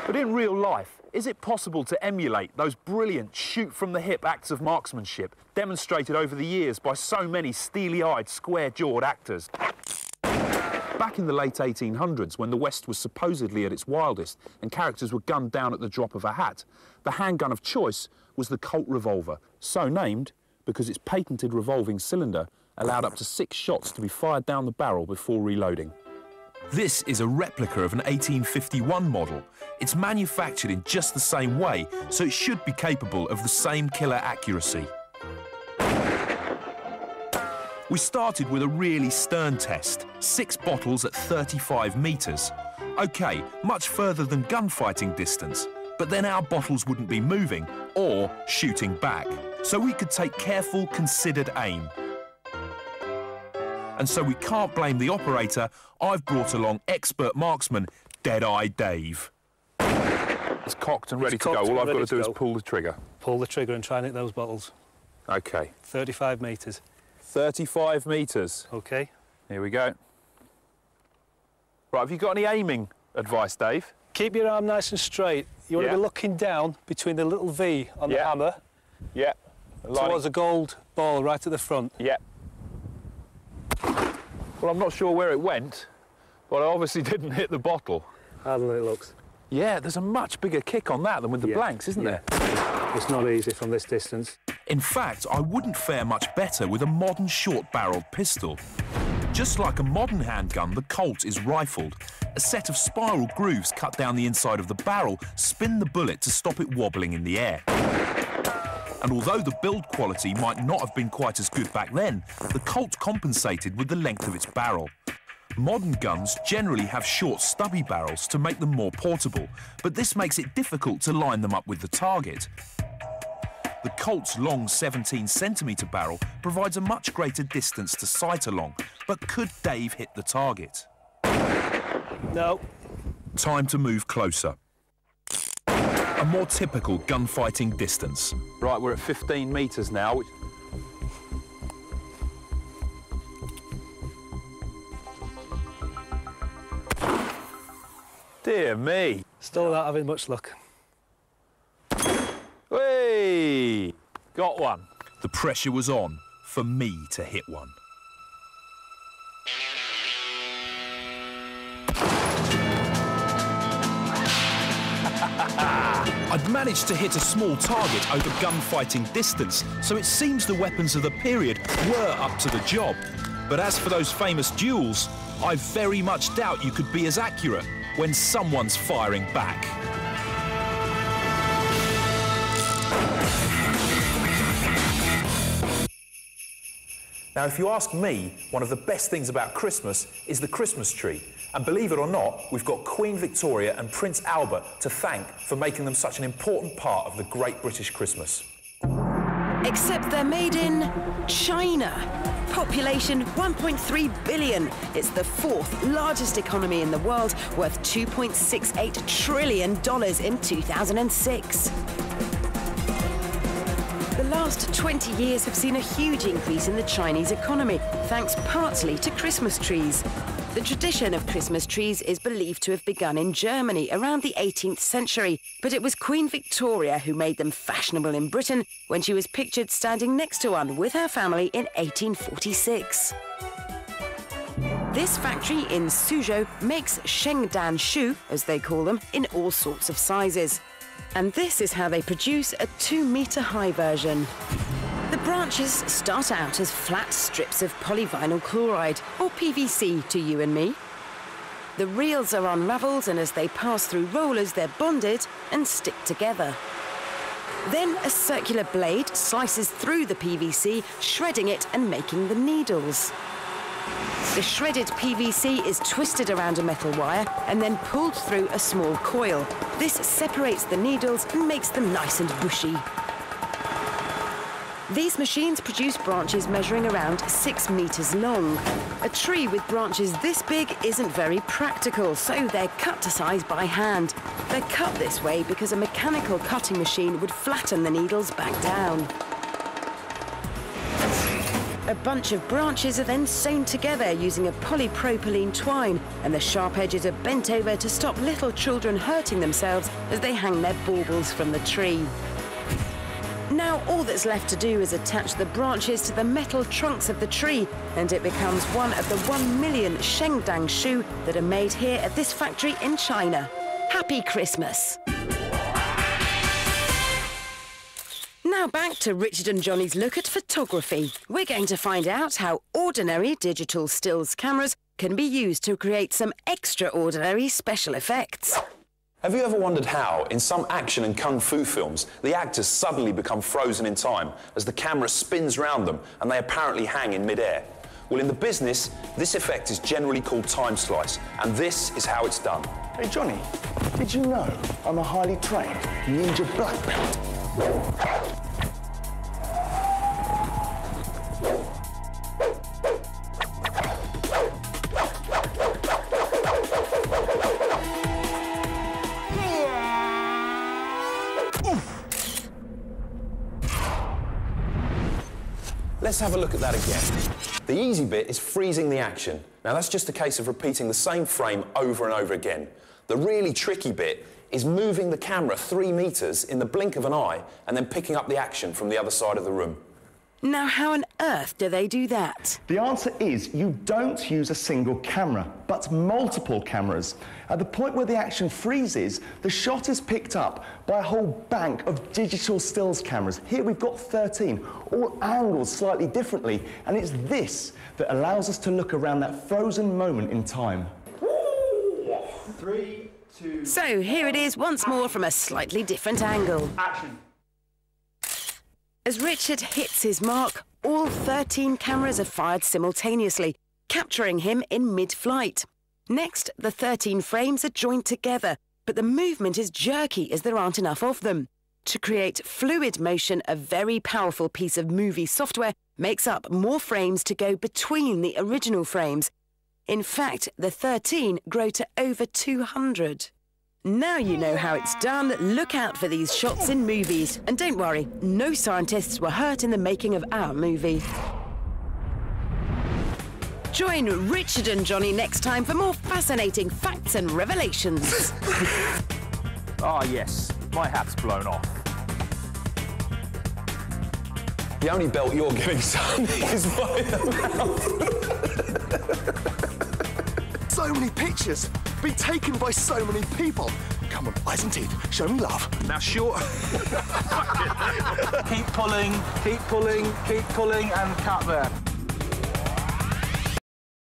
But in real life, is it possible to emulate those brilliant shoot-from-the-hip acts of marksmanship demonstrated over the years by so many steely-eyed, square-jawed actors? Back in the late 1800s, when the West was supposedly at its wildest and characters were gunned down at the drop of a hat, the handgun of choice was the Colt revolver, so named because its patented revolving cylinder allowed up to 6 shots to be fired down the barrel before reloading. This is a replica of an 1851 model. It's manufactured in just the same way, so it should be capable of the same killer accuracy. We started with a really stern test, 6 bottles at 35 metres. OK, much further than gunfighting distance, but then our bottles wouldn't be moving or shooting back, so we could take careful, considered aim. And so we can't blame the operator. I've brought along expert marksman, Dead-Eye Dave. It's cocked and ready to go. All I've got to do is pull the trigger. Pull the trigger and try and hit those bottles. OK. 35 metres. 35 metres. OK. Here we go. Right, have you got any aiming advice, Dave? Keep your arm nice and straight. You want to be looking down between the little V on the hammer. Yeah. Towards a gold ball right at the front. Yeah. Well, I'm not sure where it went, but I obviously didn't hit the bottle. How than it looks. Yeah, there's a much bigger kick on that than with the blanks, isn't there? It's not easy from this distance. In fact, I wouldn't fare much better with a modern short-barreled pistol. Just like a modern handgun, the Colt is rifled. A set of spiral grooves cut down the inside of the barrel spin the bullet to stop it wobbling in the air. And although the build quality might not have been quite as good back then, the Colt compensated with the length of its barrel. Modern guns generally have short, stubby barrels to make them more portable, but this makes it difficult to line them up with the target. The Colt's long 17-centimetre barrel provides a much greater distance to sight along, but could Dave hit the target? No. Time to move closer. A more typical gunfighting distance. Right, we're at 15 metres now. Dear me. Still without having much luck. Whee! Got one. The pressure was on for me to hit one. I'd managed to hit a small target over gunfighting distance, so it seems the weapons of the period were up to the job. But as for those famous duels, I very much doubt you could be as accurate when someone's firing back. Now, if you ask me, one of the best things about Christmas is the Christmas tree. And believe it or not, we've got Queen Victoria and Prince Albert to thank for making them such an important part of the Great British Christmas. Except they're made in China. Population 1.3 billion. It's the 4th largest economy in the world, worth $2.68 trillion in 2006. The last 20 years have seen a huge increase in the Chinese economy, thanks partly to Christmas trees. The tradition of Christmas trees is believed to have begun in Germany around the 18th century, but it was Queen Victoria who made them fashionable in Britain when she was pictured standing next to one with her family in 1846. This factory in Suzhou makes Shengdan shoe, as they call them, in all sorts of sizes. And this is how they produce a 2-metre-high version. The branches start out as flat strips of polyvinyl chloride, or PVC to you and me. The reels are unravelled, and as they pass through rollers, they're bonded and stick together. Then a circular blade slices through the PVC, shredding it and making the needles. The shredded PVC is twisted around a metal wire and then pulled through a small coil. This separates the needles and makes them nice and bushy. These machines produce branches measuring around 6 metres long. A tree with branches this big isn't very practical, so they're cut to size by hand. They're cut this way because a mechanical cutting machine would flatten the needles back down. A bunch of branches are then sewn together using a polypropylene twine, and the sharp edges are bent over to stop little children hurting themselves as they hang their baubles from the tree. Now all that's left to do is attach the branches to the metal trunks of the tree, and it becomes one of the 1 million Shengdang shoe that are made here at this factory in China. Happy Christmas! Now back to Richard and Johnny's look at photography. We're going to find out how ordinary digital stills cameras can be used to create some extraordinary special effects. Have you ever wondered how, in some action and kung fu films, the actors suddenly become frozen in time as the camera spins round them and they apparently hang in mid-air? Well, in the business, this effect is generally called time slice, and this is how it's done. Hey, Johnny, did you know I'm a highly trained ninja black belt? Let's have a look at that again. The easy bit is freezing the action. Now, that's just a case of repeating the same frame over and over again. The really tricky bit is moving the camera 3 meters in the blink of an eye and then picking up the action from the other side of the room. Now, how on earth do they do that? The answer is you don't use a single camera, but multiple cameras. At the point where the action freezes, the shot is picked up by a whole bank of digital stills cameras. Here we've got 13, all angled slightly differently, and it's this that allows us to look around that frozen moment in time. 3, 2... So here it is once more from a slightly different angle. Action. As Richard hits his mark, all 13 cameras are fired simultaneously, capturing him in mid-flight. Next, the 13 frames are joined together, but the movement is jerky as there aren't enough of them. To create fluid motion, a very powerful piece of movie software makes up more frames to go between the original frames. In fact, the 13 grow to over 200. Now you know how it's done. Look out for these shots in movies. And don't worry, no scientists were hurt in the making of our movie. Join Richard and Johnny next time for more fascinating facts and revelations. Ah, yes. My hat's blown off. The only belt you're getting, son, is by the mouth. So many pictures, been taken by so many people. Come on, eyes and teeth, show me love. Now, sure. Keep pulling, and cut there.